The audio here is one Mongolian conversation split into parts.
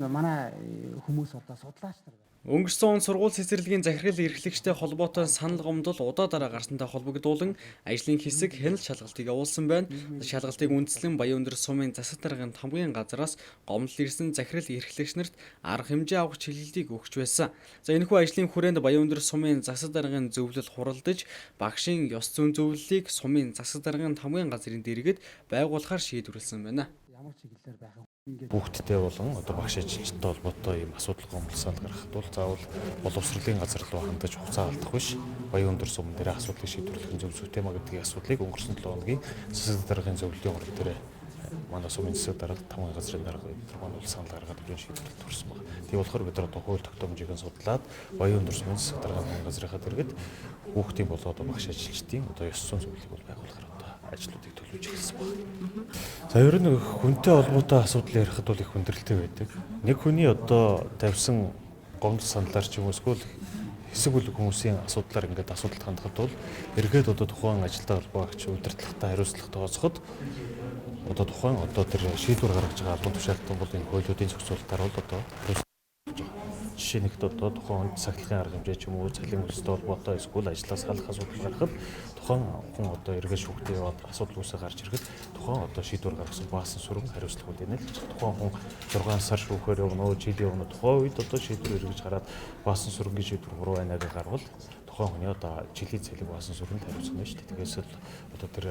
Манай хүмүүс одоо судлаач нар байна. Өнгөрсөн он сургууль цэцэрлэгийн захирал эрхлэгчтэй холбоотой санал гомдол удаа дараа гарсантай холбогдуулан ажлын хэсэг хяналт шалгалтыг явуулсан байна. Шалгалтыг үндэслэн Баян өндөр сумын засаг даргын хамгийн газраас гомдол ирсэн захирал эрхлэгч нарт арга хэмжээ авах чиглэлийг өгч байсан. За энэхүү ажлын хүрээнд Баян өндөр сумын засаг даргын зөвлөл хуралдаж багшийн ёс зүйн зөвлөлийг сумын засаг даргын хамгийн газрын дэргэд байгуулахар шийдвэрлсэн байна. Ямар чиглэлээр байх юм ингээд Хүүхдтэй болон одоо багш ажилчтай холбоотой ийм асуудал гомдол гаргахад бол заавал боловсролын газар руу хандаж хугацаа алдах биш. Баян өндөр сум дээр асуудлыг шийдвэрлэх зөв зүйтэй маа гэдгийг асуудлыг өнгөрсөн 7 хоногийн засаг даргын зөвлөлийн урал дээр манай сумын засаг дарга тамгын газрын дарга маань бол санал гаргаад өрөө шийдвэрлэлд хүрсэн байна. Тийм болохоор бид нар одоо хууль тогтоомжийг судлаад Баян өндөр сумын засаг даргын тамгын газрынхаа дэргэд хүүхдийн болоод багш ажилчдын одоо ёс зүйн зөвлөлийг бол байгуулахаар одоо ажлуудыг төлөвлөж эхэлсэн байна. За ер нь хүнтэй холбоотой асуудал ярихад бол их хүндрэлтэй байдаг. Нэг хүний одоо тавьсан гомдол саналаар ч юм уу эсвэл хэсэг бүлэг хүмүүсийн асуудлаар ингээд асуудалд хандахад бол эргээд одоо тухайн ажилтай холбоогч удирдлагатай хариуцлагатай тооцоход одоо тухайн одоо тэр шийдвэр гаргаж байгаа албан тушаалтан бол энэ хуулиудын зохицуулалтаар бол одоо жишээ нэгт одоо тухайн сахилгын арга хэмжээ ч юм уу цалин хөлстэй холбоотой эсвэл ажлаас халах асуудал гарахад тухайн хүн одоо эргээд шүүхтэй яваад асуудал үүсээ гарч ирэхэд тухайн одоо шийдвэр гаргасан баасан сүрэн хариуцлага үлдээнэ л тухайн хүн 6 сар шүүхээр явна уу жил явна тухайн үед одоо шийдвэр эргэж гараад баасан сүрэнгийн шийдвэр 3 байнаг гарвал тухайн хүний одоо жилийн цалин баасан сүрэнд хариуцна шүү дээ. Тэгээс л одоо тэр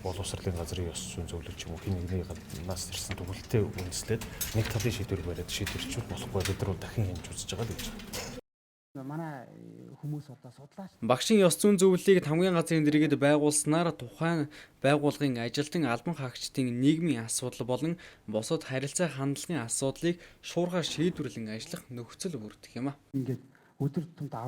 боловсролын газрын ёс зүйн зөвлөлт ч юм уу хин нэгний нас ирсэн төгөлтэй үндэслээд нэг талын шийдвэр бариад шийдвэрчүүл болохгүй бид нар дахин хэмж үзэж байгаа л гэж. манай хүмүүс одоо судлаач Багшийн ёс зүйн зөвлөлийг тамгын газрын дэргэд байгуулснаар тухайн байгууллагын ажилтан албан хаагчдын нийгмийн асуудал болон бусад харилцаа хандлагын асуудлыг шуурхаар шийдвэрлэн ажиллах нөхцөл бүрдэх юм а. ингээд өдөр тутамд